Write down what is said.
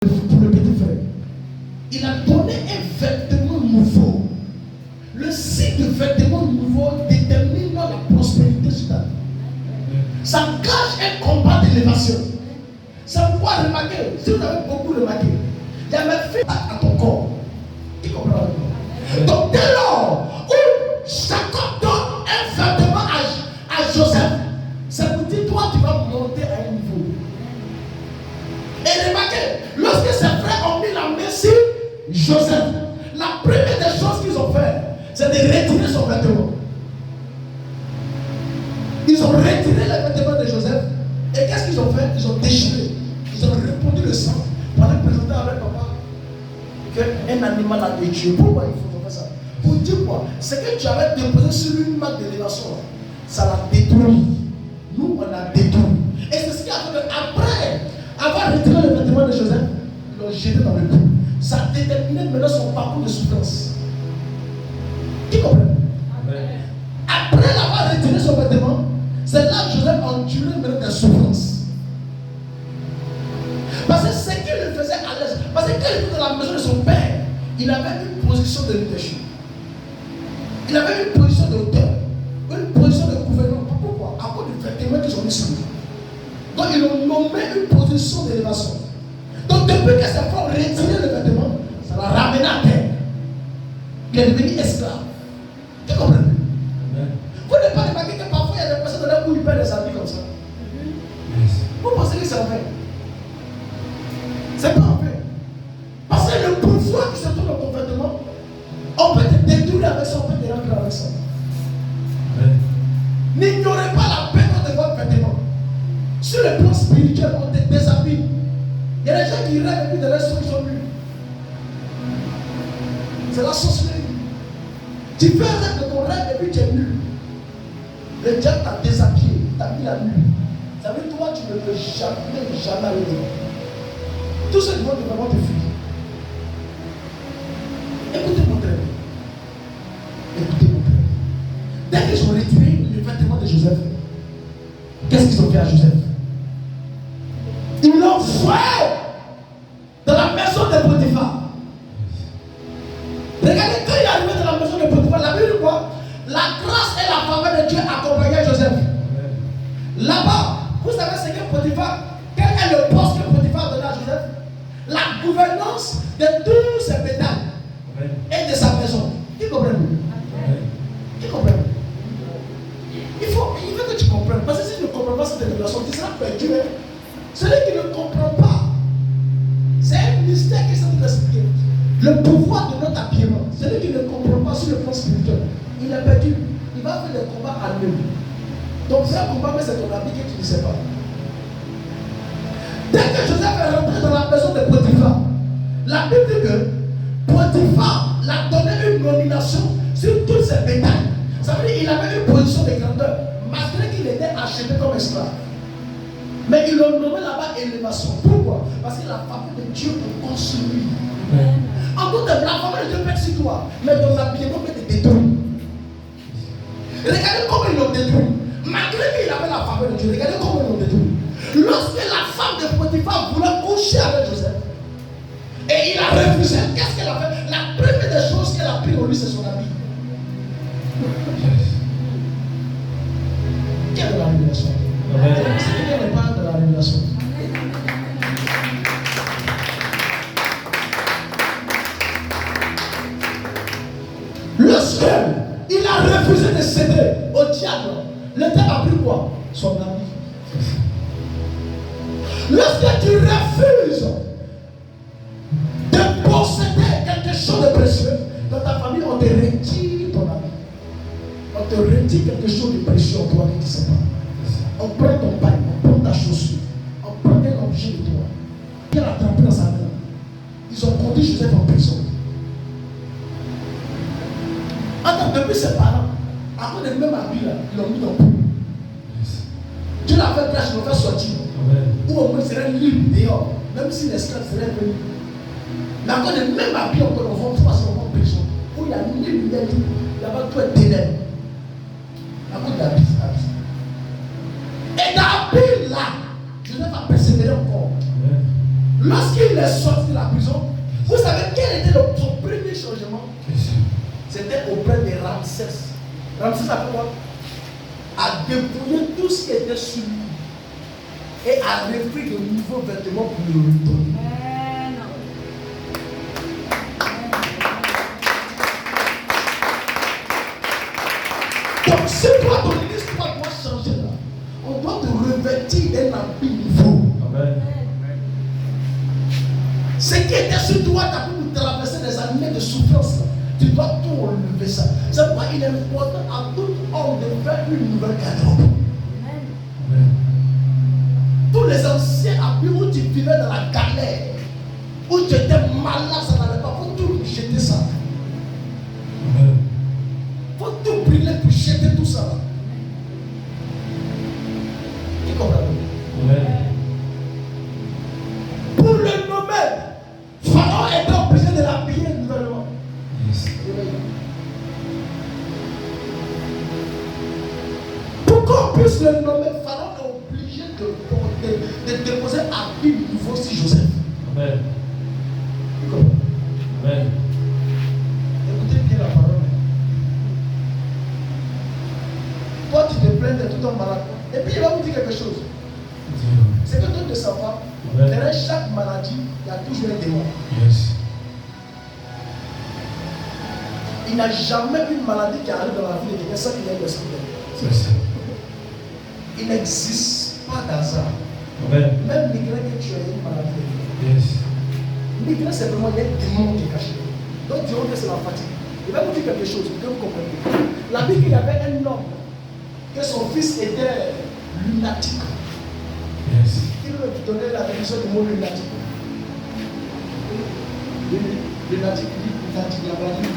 pour le petit frère. Il a donné un vêtement nouveau. Le signe de vêtement nouveau détermine la prospérité sur ta vie. Ça cache un combat d'élévation. Ça vous voit remarquer, si vous avez beaucoup remarqué, il y a même fait à ton corps. Tu comprends? Donc dès lors où Jacob donne un vêtement à Joseph, ça vous dit, toi tu vas monter à un niveau. Et remarquez, lorsque ses frères ont mis la main sur Joseph, la première des choses qu'ils ont fait, c'est de retirer son vêtement. Ils ont retiré les vêtements de Joseph. Et qu'est-ce qu'ils ont fait? Ils ont déchiré. Ils ont répandu le sang pour aller présenter avec papa qu'un animal a été tué. Pourquoi il faut faire ça? Pour dire quoi? C'est que tu avais déposé sur une marque d'élévation. Ça l'a détruit. Nous, on l'a détruit. Et c'est ce qui a fait qu'après avoir retiré le vêtement de Joseph, ils l'ont jeté dans le puits. Ça a déterminé maintenant son parcours de souffrance. Tu comprends? Après l'avoir retiré son vêtement, c'est là que Joseph a enduré maintenant des souffrances. Parce que ce qu'il le faisait à l'aise, parce que quand il était dans la maison de son père, il avait une position de leadership. Il avait une position d'auteur, une position de gouvernement. Pourquoi? À cause du vêtement qu'ils ont mis sur lui. Donc ils l'ont nommé une position d'élévation. Donc depuis que ses frères ont retiré le vêtement, ça l'a ramené à terre. Il est devenu esclave. Tu comprends? Vous n'avez pas remarqué que parfois il y a des personnes où ils perdent des habits comme ça. Vous pensez que c'est vrai? C'est pas vrai. Parce que le pouvoir qui se trouve dans ton vêtement, on peut te détruire avec ça, on peut te rentrer avec ça. N'ignorez pas la perte de votre vêtement. Sur le plan spirituel, on te déshabille. Il y a des gens qui rêvent et puis de reste ils sont nus. C'est la sorcellerie. Tu fais un rêve de ton rêve et puis tu es nu. Le diable t'a déshabillé, t'a mis la nuit. Ça veut dire toi, tu ne peux jamais arriver. Tout ce qui va vraiment te fuir. Écoutez-moi très bien. Écoutez-moi très bien. Dès qu'ils ont retiré le vêtement de Joseph, qu'est-ce qu'ils ont fait à Joseph? Ils l'ont fait dans la maison de Potiphar. Regardez, quand il est arrivé dans la maison de Potiphar, la Bible dit quoi? La grâce et la faveur de Dieu accompagnaient Joseph. Là-bas, vous savez ce que Potiphar, quel est le poste que Potiphar donnait à Joseph? La gouvernance de tous ses bétails et de sa maison. Qui comprend? Qui comprend? Il faut que tu comprennes. Parce que si tu ne comprends pas cette révélation, tu seras perdu. Celui qui ne comprend pas, c'est un mystère qui s'est expliqué. Le pouvoir de notre habillement, celui qui ne comprend pas sur le plan spirituel, il est perdu. Il va faire des combats à lui. Donc c'est un combat, mais c'est ton habit que tu ne sais pas. Dès que Joseph est rentré dans la maison de Potiphar, la Bible dit que Potiphar l'a donné une nomination sur tous ses bétails. Ça veut dire qu'il avait une position de grandeur, malgré qu'il était acheté comme esclave. Mais ils l'ont nommé là-bas élévation. Pourquoi? Parce que la faveur de Dieu te construit. En d'autres termes, la faveur de Dieu peut être sur toi, mais ton habillement peut te détruire. Regardez comment ils l'ont détruit. Malgré qu'il avait la faveur de Dieu, regardez comment ils l'ont détruit. Lorsque la femme de Potiphar voulait coucher avec Joseph, et il a refusé, qu'est-ce qu'elle a fait? La première des choses qu'elle a pris au lui, c'est son habit. Quelle est la révélation? C'est quelqu'un qui parle de la révélation. Lorsque il a refusé de céder au diable, le diable a pris quoi? Son habit. Lorsque tu refuses de posséder quelque chose de précieux, dans ta famille, on te retire ton habit. On te retire quelque chose de précieux en toi qui ne sais pas. On prend ton pain, on prend ta chaussure, on prend un objet de toi. Il a attrapé dans sa main. Ils ont conduit Joseph en prison. Attends, depuis ses parents, à cause des mêmes habits là, ils l'ont mis dans le puits. Dieu l'a fait grâce, il l'a fait sortir. Ou au moins il serait libre dehors, même si l'esclave serait venu. Mais à cause des mêmes habits, on va passer en prison. Où il y a une lumière, là-bas tout est ténèbres. À cause d'habits. Et d'habits là, Joseph a persévéré encore. Lorsqu'il est sorti de la prison, vous savez quel était son premier changement? C'était auprès de Ramsès. Ramsès a fait quoi? A dépouillé tout ce qui était sur lui et a repris de nouveaux vêtements pour le redonner. Donc, si toi, ton histoire doit changer là, on doit te revêtir d'un habit nouveau. Amen. Ce qui était sur toi, tu as pu traverser des années de souffrance. Tu dois tout relever ça. C'est pourquoi il est important à tout homme de faire une nouvelle garde-robe. Tous les anciens habits où tu vivais dans la galère, où tu étais malade, ça n'allait pas. Il faut tout jeter ça. Il faut tout brûler pour jeter tout ça. Tu comprends? Pour le nommer, Pharaon était obligé de l'habiller nouvellement. Pour qu'on puisse le nommer, Pharaon est obligé de déposer un habit nouveau sur Joseph. Amen. Amen. Écoutez bien la parole. Toi, tu te plains de tout ton malade. Et puis, il va vous dire quelque chose. C'est que toi de savoir, derrière chaque maladie, il y a toujours un démon. Yes. Il n'y a jamais une maladie qui arrive dans la vie de quelqu'un sans qu'il y ait un esprit. Il n'existe pas d'hasard. Même migraine que tu as une maladie. Yes. Migraine, c'est vraiment un démon qui est caché. Donc, Dieu, c'est la fatigue. Il va vous dire quelque chose, que vous comprenez. La Bible, il y avait un homme, que son fils était lunatique. Yes. Il lui donnait la définition du mot lunatique. Lunatique, la maladie.